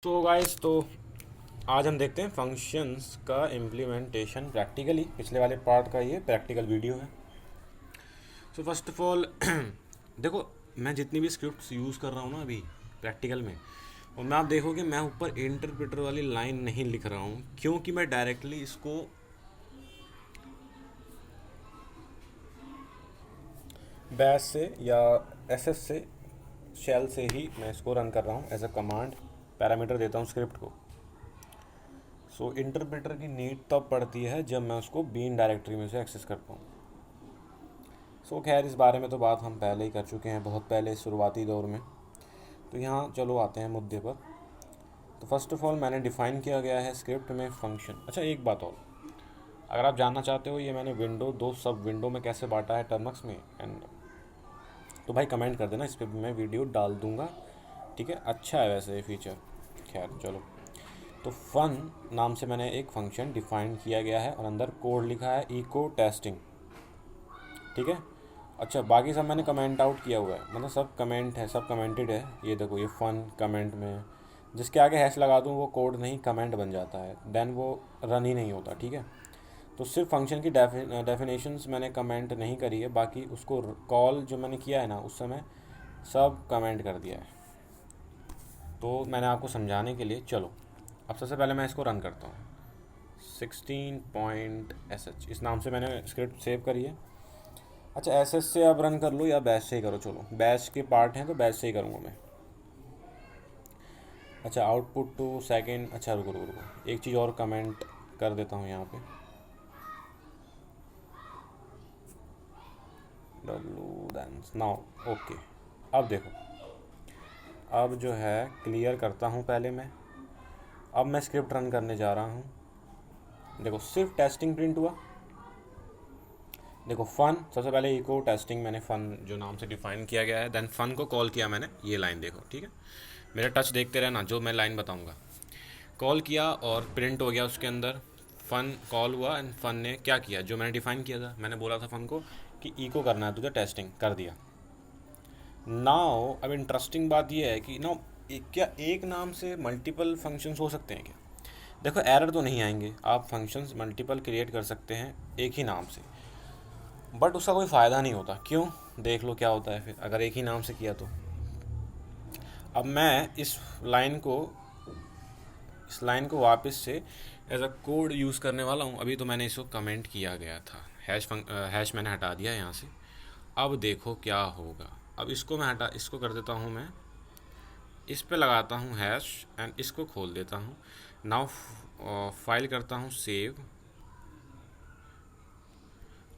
तो गाइस, तो आज हम देखते हैं फंक्शंस का इम्प्लीमेंटेशन प्रैक्टिकली। पिछले वाले पार्ट का ये प्रैक्टिकल वीडियो है। सो फर्स्ट ऑफ ऑल देखो, मैं जितनी भी स्क्रिप्ट्स यूज़ कर रहा हूँ ना अभी प्रैक्टिकल में, और मैं आप देखोगे मैं ऊपर इंटरप्रेटर वाली लाइन नहीं लिख रहा हूँ, क्योंकि मैं डायरेक्टली इसको बैश से या एसएस से शेल से ही मैं इसको रन कर रहा हूँ एज अ कमांड। पैरामीटर देता हूँ स्क्रिप्ट को। सो इंटरप्रेटर की नीड तब पड़ती है जब मैं उसको बीन डायरेक्टरी में से एक्सेस करता हूँ। सो खैर, इस बारे में तो बात हम पहले ही कर चुके हैं, बहुत पहले शुरुआती दौर में। तो यहाँ चलो आते हैं मुद्दे पर। तो फर्स्ट ऑफ ऑल मैंने डिफ़ाइन किया गया है स्क्रिप्ट में फंक्शन। अच्छा, एक बात और, अगर आप जानना चाहते हो ये मैंने विंडो दो सब विंडो में कैसे बांटा है टर्मक्स में, एंड तो भाई कमेंट कर देना, इस पर मैं वीडियो डाल दूँगा। ठीक है, अच्छा है वैसे ये फीचर। खैर चलो, तो फन नाम से मैंने एक फंक्शन डिफाइन किया गया है और अंदर कोड लिखा है इको टेस्टिंग। ठीक है। अच्छा, बाकी सब मैंने कमेंट आउट किया हुआ है, मतलब सब कमेंट है, सब कमेंटेड है। ये देखो, ये फन कमेंट में जिसके आगे हैश लगा दूँ वो कोड नहीं कमेंट बन जाता है, देन वो रन ही नहीं होता। ठीक है। तो सिर्फ फंक्शन की डेफिनेशंस मैंने कमेंट नहीं करी है, बाकी उसको कॉल जो मैंने किया है ना उस समय सब कमेंट कर दिया है। तो मैंने आपको समझाने के लिए, चलो अब सबसे पहले मैं इसको रन करता हूँ। 16.sh इस नाम से मैंने स्क्रिप्ट सेव करी है। अच्छा, एस एस से आप रन कर लो या बैश से ही करो, चलो बैश के पार्ट हैं तो बैश से ही करूँगा मैं। अच्छा, आउटपुट टू सेकेंड, अच्छा रुको रुको रुको, एक चीज़ और कमेंट कर देता हूँ यहाँ पे। W thence now, okay. अब देखो, अब जो है क्लियर करता हूँ पहले मैं। अब मैं स्क्रिप्ट रन करने जा रहा हूँ। देखो, सिर्फ टेस्टिंग प्रिंट हुआ। देखो फन, सबसे पहले इको टेस्टिंग मैंने फ़न जो नाम से डिफाइन किया गया है, देन फ़न को कॉल किया मैंने, ये लाइन देखो। ठीक है, मेरा टच देखते रहना जो मैं लाइन बताऊंगा। कॉल किया और प्रिंट हो गया उसके अंदर, फ़न कॉल हुआ एंड फ़न ने क्या किया जो मैंने डिफाइन किया था। मैंने बोला था फ़न को कि इको करना है तुझे, टेस्टिंग कर दिया। नाउ अब इंटरेस्टिंग बात यह है कि नाउ क्या एक नाम से मल्टीपल फंक्शंस हो सकते हैं क्या? देखो, एरर तो नहीं आएंगे, आप फंक्शंस मल्टीपल क्रिएट कर सकते हैं एक ही नाम से, बट उसका कोई फ़ायदा नहीं होता। क्यों? देख लो क्या होता है फिर अगर एक ही नाम से किया तो। अब मैं इस लाइन को वापस से एज अ कोड यूज़ करने वाला हूँ। अभी तो मैंने इसको कमेंट किया गया था, हैश मैंने हटा दिया यहाँ से। अब देखो क्या होगा। अब इसको कर देता हूँ मैं, इस पे लगाता हूँ हैश एंड इसको खोल देता हूँ। नाउ फाइल करता हूँ सेव।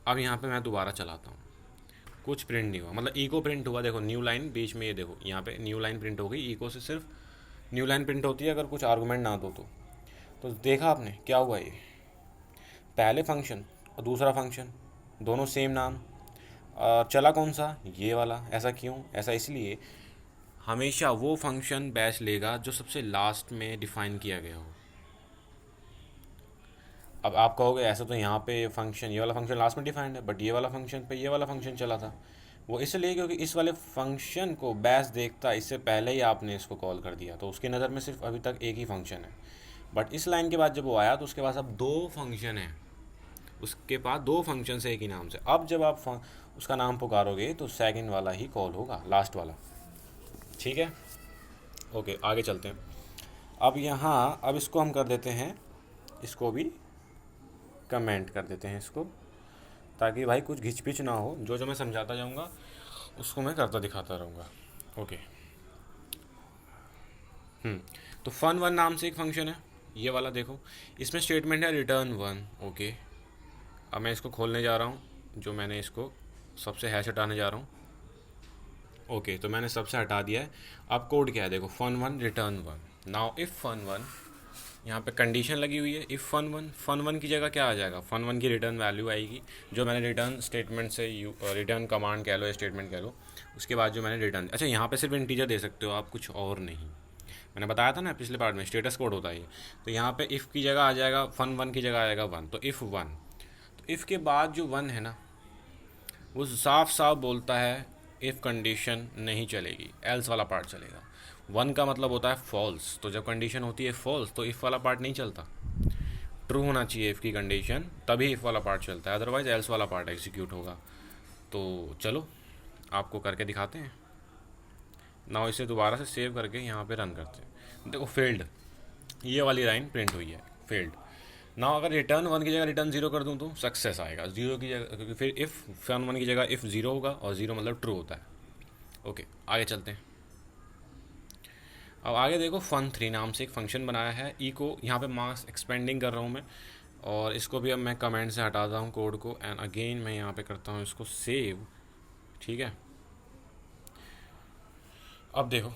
अब यहाँ पे मैं दोबारा चलाता हूँ, कुछ प्रिंट नहीं हुआ, मतलब इको प्रिंट हुआ। देखो न्यू लाइन बीच में, ये देखो यहाँ पे न्यू लाइन प्रिंट हो गई। इको से सिर्फ न्यू लाइन प्रिंट होती है अगर कुछ आर्गूमेंट ना दो तो देखा आपने क्या हुआ? ये पहले फंक्शन और दूसरा फंक्शन दोनों सेम नाम, चला कौन सा? ये वाला। ऐसा क्यों? ऐसा इसलिए हमेशा वो फंक्शन बैच लेगा जो सबसे लास्ट में डिफाइन किया गया हो। अब आप कहोगे ऐसा तो यहाँ पे ये वाला फंक्शन लास्ट में डिफाइंड है, बट ये वाला फंक्शन पे ये वाला फंक्शन चला था। वो इसलिए क्योंकि इस वाले फंक्शन को बैच देखता इससे पहले ही आपने इसको कॉल कर दिया, तो उसकी नज़र में सिर्फ अभी तक एक ही फंक्शन है। बट इस लाइन के बाद जब वो आया तो उसके पास अब दो फंक्शन है, उसके पास दो फंक्शन है एक ही नाम से। अब जब आप उसका नाम पुकारोगे तो सेकंड वाला ही कॉल होगा, लास्ट वाला। ठीक है, ओके आगे चलते हैं। अब इसको हम कर देते हैं, इसको भी कमेंट कर देते हैं इसको, ताकि भाई कुछ घिचपिच ना हो। जो जो मैं समझाता जाऊँगा उसको मैं करता दिखाता रहूँगा। ओके। तो फन वन नाम से एक फंक्शन है, ये वाला देखो। इसमें स्टेटमेंट है रिटर्न वन। ओके, अब मैं इसको खोलने जा रहा हूँ, जो मैंने इसको सबसे हैश हटाने जा रहा हूँ। ओके, तो मैंने सबसे हटा दिया है। अब कोड क्या है देखो, fun one return one. Now if fun one, यहाँ पे कंडीशन लगी हुई है। इफ़ फन वन की जगह क्या आ जाएगा? फन वन की रिटर्न वैल्यू आएगी जो मैंने रिटर्न स्टेटमेंट से रिटर्न कमांड कह लो या स्टेटमेंट कह लो, उसके बाद जो मैंने रिटर्न। अच्छा, यहाँ पे सिर्फ इंटीजर दे सकते हो आप, कुछ और नहीं। मैंने बताया था ना पिछले पार्ट में स्टेटस कोड होता है ये। तो यहाँ पे इफ़ की जगह आ जाएगा, फन वन की जगह आ जाएगा वन। तो इफ़ वन, तो इफ़ के बाद जो वन है ना वो साफ साफ बोलता है इफ़ कंडीशन नहीं चलेगी, एल्स वाला पार्ट चलेगा। 1 का मतलब होता है फॉल्स, तो जब कंडीशन होती है फॉल्स तो इफ़ वाला पार्ट नहीं चलता, ट्रू होना चाहिए इफ़ की कंडीशन, तभी इफ़ वाला पार्ट चलता है, अदरवाइज एल्स वाला पार्ट एग्जीक्यूट होगा। तो चलो आपको करके दिखाते हैं। ना इसे दोबारा से सेव करके यहाँ पे रन करते हैं। देखो फेल्ड, ये वाली लाइन प्रिंट हुई है, फेल्ड। ना अगर रिटर्न 1 की जगह रिटर्न 0 कर दूँ तो सक्सेस आएगा, 0 की जगह, क्योंकि फिर इफ़ फन 1 की जगह इफ़ 0 होगा और 0 मतलब ट्रू होता है। ओके आगे चलते हैं। अब आगे देखो fun3 नाम से एक फंक्शन बनाया है, ई को यहाँ पे मास एक्सपेंडिंग कर रहा हूँ मैं, और इसको भी अब मैं कमेंट से हटाता हूँ कोड को, एंड अगेन मैं यहाँ पे करता हूँ इसको सेव। ठीक है, अब देखो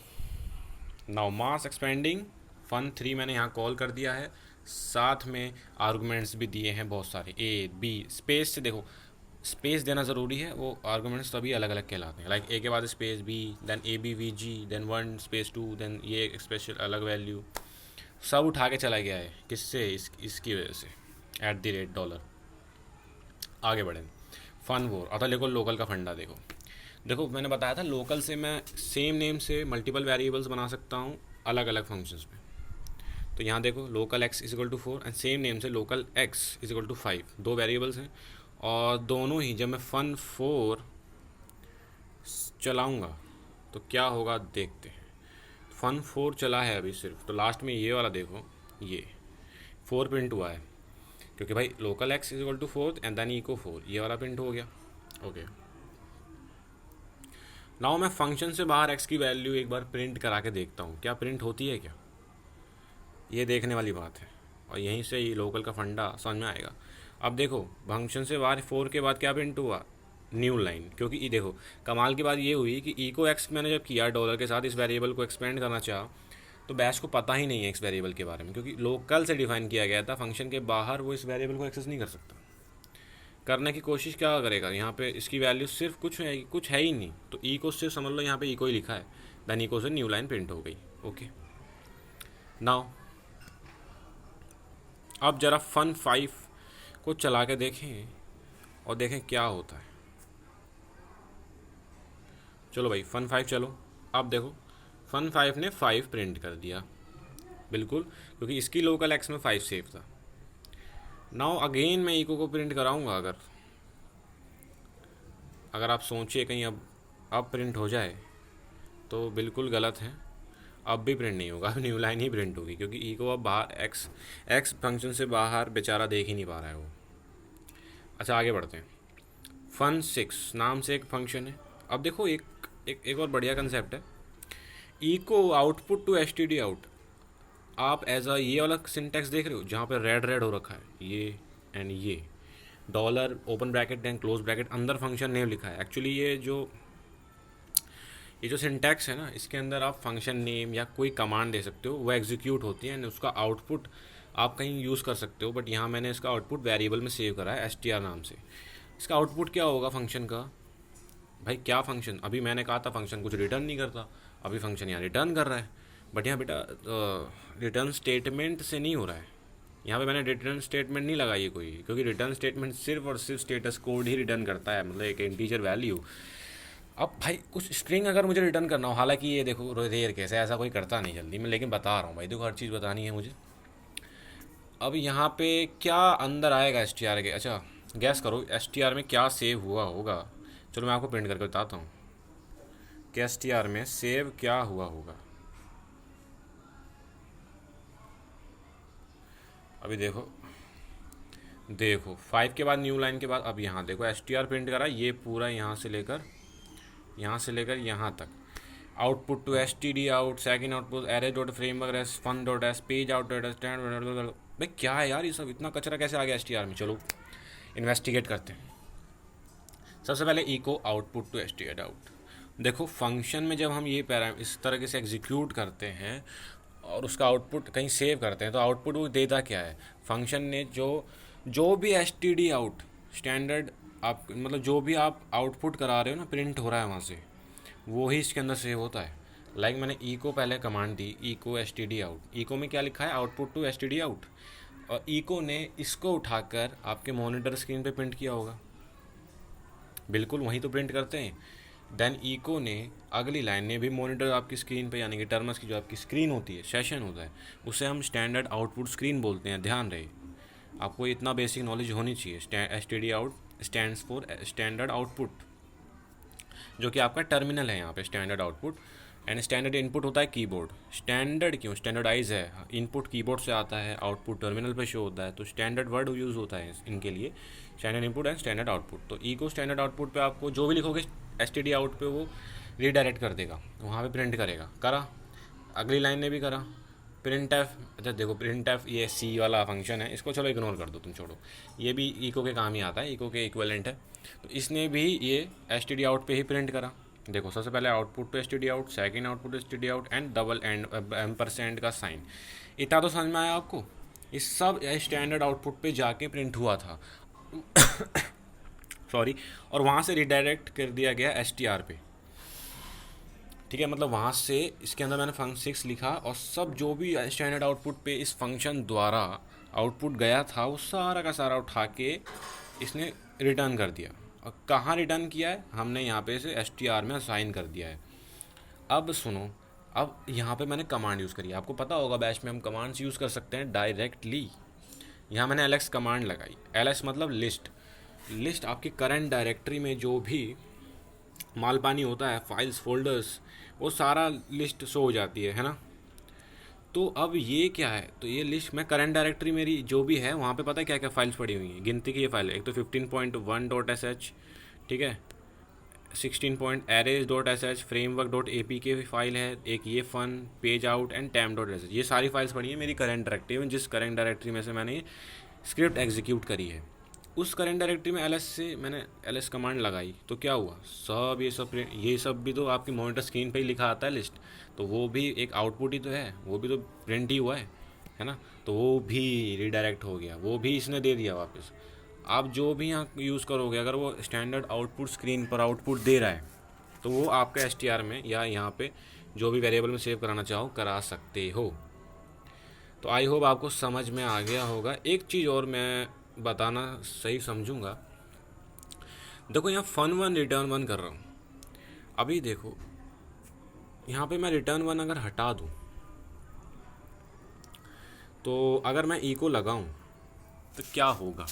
नाउ मास एक्सपेंडिंग fun3 मैंने यहाँ कॉल कर दिया है, साथ में आर्गुमेंट्स भी दिए हैं बहुत सारे, ए बी स्पेस से, देखो स्पेस देना ज़रूरी है, वो आर्गुमेंट्स तभी अलग अलग कहलाते हैं, लाइक ए के बाद space B, then A B V G, then 1 space 2, then ये स्पेशल अलग वैल्यू, सब उठा के चला गया है, किससे, इसकी वजह से, $। आगे बढ़ें, फन वोर। अतः देखो लोकल का फंडा देखो, देखो मैंने बताया था लोकल से मैं सेम नेम से मल्टीपल वेरिएबल्स बना सकता हूँ अलग अलग फंक्शंस में। तो यहाँ देखो local x is equal to 4 and same name से local x is equal to 5, दो वेरिएबल्स हैं, और दोनों ही जब मैं fun4 चलाऊँगा तो क्या होगा देखते हैं। fun4 चला है अभी सिर्फ, तो लास्ट में ये वाला देखो, ये 4 प्रिंट हुआ है, क्योंकि भाई local x is equal to 4 and then echo 4, ये वाला प्रिंट हो गया। ओके नाउ मैं फंक्शन से बाहर x की वैल्यू एक बार प्रिंट करा के देखता हूँ, क्या प्रिंट होती है क्या, ये देखने वाली बात है, और यहीं से ही लोकल का फंडा समझ में आएगा। अब देखो फंक्शन से बाहर 4 के बाद क्या प्रिंट हुआ, न्यू लाइन, क्योंकि ये देखो कमाल की बात ये हुई कि ई को एक्स मैंने जब किया डॉलर के साथ, इस वेरिएबल को एक्सपेंड करना चाहा, तो बैश को पता ही नहीं है एक्स वेरिएबल के बारे में, क्योंकि लोकल से डिफाइन किया गया था, फंक्शन के बाहर वो इस वेरिएबल को एक्सेस नहीं कर सकता। करने की कोशिश क्या करेगा, यहाँ पे इसकी वैल्यू सिर्फ कुछ है ही नहीं, तो ई को सिर्फ समझ लो यहाँ पे ई को ही लिखा है, देन ई को से न्यू लाइन प्रिंट हो गई। ओके नाउ अब ज़रा fun5 को चला के देखें और देखें क्या होता है। चलो भाई fun5 चलो, अब देखो fun5 ने 5 प्रिंट कर दिया, बिल्कुल, क्योंकि इसकी लोकल एक्स में 5 सेव था। नाउ अगेन मैं इको को प्रिंट कराऊंगा, अगर आप सोचिए कहीं अब प्रिंट हो जाए तो बिल्कुल गलत है, अब भी प्रिंट नहीं होगा, अब न्यू लाइन ही प्रिंट होगी, क्योंकि ई को अब बाहर एक्स फंक्शन से बाहर बेचारा देख ही नहीं पा रहा है वो। अच्छा आगे बढ़ते हैं, fun6 नाम से एक फंक्शन है। अब देखो एक और बढ़िया कंसेप्ट है, echo output to S T D out, आप एज अ ये वाला सिंटेक्स देख रहे हो जहाँ पे रेड रेड हो रखा है, ये एंड ये dollar open bracket and close bracket, अंदर फंक्शन नेम लिखा है। एक्चुअली ये जो सिंटैक्स है ना, इसके अंदर आप फंक्शन नेम या कोई कमांड दे सकते हो, वो एग्जीक्यूट होती है एंड उसका आउटपुट आप कहीं यूज़ कर सकते हो, बट यहाँ मैंने इसका आउटपुट वेरिएबल में सेव करा है str नाम से। इसका आउटपुट क्या होगा फंक्शन का, भाई क्या फंक्शन, अभी मैंने कहा था फंक्शन कुछ रिटर्न नहीं करता, अभी फंक्शन यहाँ रिटर्न कर रहा है, बट यहाँ बेटा रिटर्न स्टेटमेंट से नहीं हो रहा है, यहाँ पे मैंने रिटर्न स्टेटमेंट नहीं लगाई है कोई, क्योंकि रिटर्न स्टेटमेंट सिर्फ और सिर्फ स्टेटस कोड ही रिटर्न करता है, मतलब एक इंटीजर वैल्यू। अब भाई कुछ स्ट्रिंग अगर मुझे रिटर्न करना हो, हालांकि ये देखो रेयर केस है, ऐसा कोई करता नहीं जल्दी में, लेकिन बता रहा हूँ भाई, देखो हर चीज़ बतानी है मुझे। अब यहाँ पे क्या अंदर आएगा str के, अच्छा गैस करो str में क्या सेव हुआ होगा, चलो मैं आपको प्रिंट करके बताता हूँ कि str में सेव क्या हुआ होगा। अभी देखो 5 के बाद न्यू लाइन के बाद, अब यहाँ देखो str प्रिंट करा, ये पूरा यहाँ से लेकर यहाँ तक, output to S T D out, second output array dot framework S fun dot S page out dot stand. भाई क्या है यार, ये सब इतना कचरा कैसे आ गया str में, चलो इन्वेस्टिगेट करते हैं। सबसे पहले echo output to S T D out, देखो फंक्शन में जब हम ये इस तरह से एग्जीक्यूट करते हैं और उसका आउटपुट कहीं सेव करते हैं, तो आउटपुट वो देता क्या है, फंक्शन ने जो भी S T D out standard आप, मतलब जो भी आप आउटपुट करा रहे हो ना, प्रिंट हो रहा है वहाँ से, वो ही इसके अंदर सेव होता है। लाइक मैंने ई को पहले कमांड दी, echo S T D out, echo में क्या लिखा है, output to S T D out, और ई को ने इसको उठाकर आपके मॉनिटर स्क्रीन पे प्रिंट किया होगा, बिल्कुल वहीं तो प्रिंट करते हैं। देन इको ने अगली लाइन ने भी मॉनिटर आपकी स्क्रीन पे, यानी कि टर्मस की जो आपकी स्क्रीन होती है, सेशन होता है, उसे हम स्टैंडर्ड आउटपुट स्क्रीन बोलते हैं। ध्यान रहे, आपको इतना बेसिक नॉलेज होनी चाहिए। STD out stands for standard output, जो कि आपका टर्मिनल है यहाँ पे, standard output. And standard input होता है कीबोर्ड। स्टैंडर्ड क्यों? स्टैंडर्डाइज है, इनपुट कीबोर्ड से आता है, आउटपुट टर्मिनल पे शो होता है, तो स्टैंडर्ड वर्ड यूज़ होता है इनके लिए, standard input and standard output. तो इको स्टैंडर्ड आउटपुट पे आपको जो भी लिखोगे एसटीडी आउट पे वो रीडायरेक्ट कर देगा, वहाँ पे प्रिंट करेगा। करा, अगली लाइन ने भी करा, प्रिंट एफ। अच्छा देखो, प्रिंट एफ ये सी वाला फंक्शन है, इसको चलो इग्नोर कर दो, तुम छोड़ो, ये भी इको के काम ही आता है, इको के इक्विवेलेंट है। तो इसने भी ये एसटीडी आउट पे ही प्रिंट करा। देखो, सबसे पहले आउटपुट पे STD out, second output STD out and double and ampersand का साइन। इतना तो समझ में आया आपको? ये सब स्टैंडर्ड आउटपुट पे जाके प्रिंट हुआ था सॉरी, और वहाँ से रिडायरेक्ट कर दिया गया एसटीआर पे। ठीक है, मतलब वहाँ से इसके अंदर मैंने फंक्शन 6 लिखा और सब जो भी स्टैंडर्ड आउटपुट पे इस फंक्शन द्वारा आउटपुट गया था वो सारा का सारा उठा के इसने रिटर्न कर दिया। और कहाँ रिटर्न किया है? हमने यहाँ पे इसे एसटीआर में असाइन कर दिया है। अब सुनो, अब यहाँ पे मैंने कमांड यूज़ करी है। आपको पता होगा बैच में हम कमांड्स यूज़ कर सकते हैं डायरेक्टली। यहाँ मैंने एलएक्स कमांड लगाई। एलएक्स मतलब लिस्ट। लिस्ट आपकी करंट डायरेक्टरी में जो भी मालपानी होता है, फाइल्स, फोल्डर्स, वो सारा लिस्ट शो हो जाती है ना। तो अब ये क्या है? तो ये लिस्ट में करंट डायरेक्टरी मेरी जो भी है वहाँ पे पता है क्या क्या फाइल्स पड़ी हुई हैं, गिनती की ये फाइल है। एक तो 15.1.sh, ठीक है, 16.arrays.sh, framework.apk फाइल है, एक ये fun, page out and tam.sh, ये सारी फाइल्स पड़ी हैं मेरी करंट डायरेक्टरी में, जिस करंट डायरेक्टरी में से मैंने ये स्क्रिप्ट एग्जीक्यूट करी है। उस करंट डायरेक्टरी में एलएस से मैंने एलएस कमांड लगाई तो क्या हुआ? सब ये सब भी तो आपकी मॉनिटर स्क्रीन पे ही लिखा आता है लिस्ट, तो वो भी एक आउटपुट ही तो है, वो भी तो प्रिंट ही हुआ है ना। तो वो भी रिडायरेक्ट हो गया, वो भी इसने दे दिया वापस। आप जो भी यहाँ यूज़ करोगे, अगर वो स्टैंडर्ड आउटपुट स्क्रीन पर आउटपुट दे रहा है तो वो आपका एसटीआर में या यहाँ पे जो भी वेरिएबल में सेव कराना चाहो करा सकते हो। तो आई होप आपको समझ में आ गया होगा। एक चीज़ और मैं बताना सही समझूंगा, देखो यहाँ फन 1 रिटर्न 1 कर रहा हूँ। अभी देखो यहाँ पे मैं रिटर्न 1 अगर हटा दूँ तो अगर मैं इको लगाऊँ तो क्या होगा?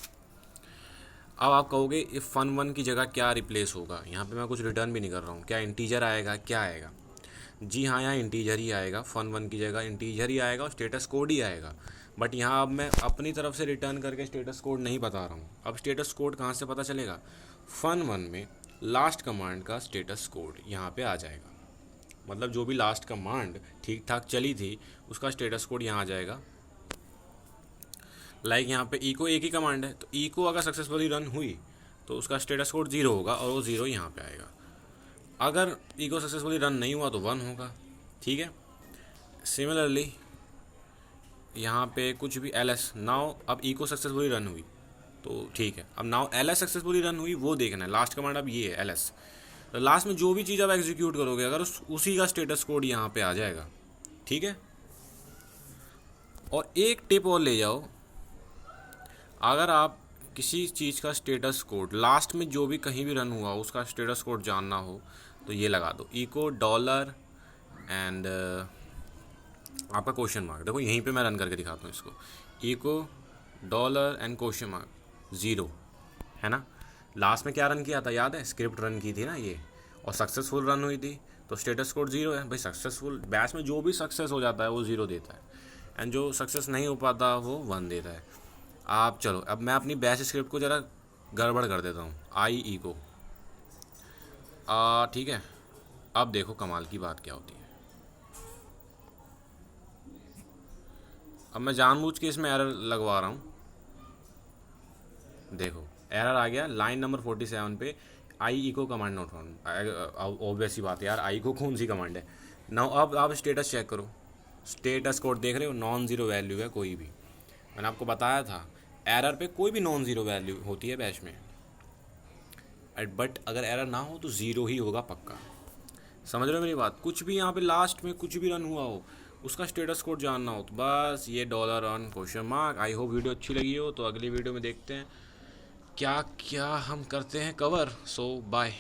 अब आप कहोगे ये फन 1 की जगह क्या रिप्लेस होगा? यहाँ पे मैं कुछ रिटर्न भी नहीं कर रहा हूँ, क्या इंटीजर आएगा? क्या आएगा? जी हाँ, यहाँ इंटीजर ही आएगा, फन 1 की जगह इंटीजर ही आएगा और स्टेटस कोड ही आएगा। बट यहाँ अब मैं अपनी तरफ से रिटर्न करके स्टेटस कोड नहीं बता रहा हूँ। अब स्टेटस कोड कहाँ से पता चलेगा? फन 1 में लास्ट कमांड का स्टेटस कोड यहाँ पे आ जाएगा। मतलब जो भी लास्ट कमांड ठीक ठाक चली थी उसका स्टेटस कोड यहाँ आ जाएगा। लाइक यहाँ पे इको एक ही कमांड है, तो इको अगर सक्सेसफुली रन हुई तो उसका स्टेटस कोड 0 होगा और वो 0 यहाँ पे आएगा। अगर इको सक्सेसफुली रन नहीं हुआ तो 1 होगा। ठीक है, सिमिलरली यहाँ पे कुछ भी एलएस, नाउ अब इको सक्सेसफुली रन हुई तो ठीक है, अब नाउ एलएस सक्सेसफुली रन हुई वो देखना है। लास्ट कमांड अब ये है एलएस, तो लास्ट में जो भी चीज़ आप एग्जीक्यूट करोगे अगर उसी का स्टेटस कोड यहाँ पे आ जाएगा। ठीक है, और एक टिप और ले जाओ, अगर आप किसी चीज़ का स्टेटस कोड लास्ट में जो भी कहीं भी रन हुआ उसका स्टेटस कोड जानना हो तो ये लगा दो, इको डॉलर एंड आपका क्वेश्चन मार्क। देखो यहीं पे मैं रन करके दिखाता हूँ इसको, echo dollar and question mark 0 है ना। लास्ट में क्या रन किया था याद है? स्क्रिप्ट रन की थी ना ये, और सक्सेसफुल रन हुई थी तो स्टेटस कोड 0 है। भाई सक्सेसफुल बैच में जो भी सक्सेस हो जाता है वो 0 देता है, एंड जो सक्सेस नहीं हो पाता वो 1 देता है। आप चलो अब मैं अपनी बैच स्क्रिप्ट को ज़रा गड़बड़ कर देता हूँ, आई इको, ठीक है। अब देखो कमाल की बात क्या होती है। अब मैं जानबूझ के इसमें एरर लगवा रहा हूँ। देखो एरर आ गया लाइन नंबर 47 पे, I echo command not found. Obvious सी बात है यार, आई को कौन सी कमांड है। नाउ अब आप स्टेटस चेक करो, स्टेटस कोड देख रहे हो, नॉन ज़ीरो वैल्यू है कोई भी। मैंने आपको बताया था एरर पे कोई भी नॉन ज़ीरो वैल्यू होती है बैच में, बट अगर एरर ना हो तो 0 ही होगा पक्का। समझ रहे हो मेरी बात? कुछ भी यहाँ पे लास्ट में कुछ भी रन हुआ हो उसका स्टेटस कोड जानना हो तो बस ये dollar on question mark. I hope video अच्छी लगी हो, तो अगली वीडियो में देखते हैं क्या क्या हम करते हैं कवर। सो बाय।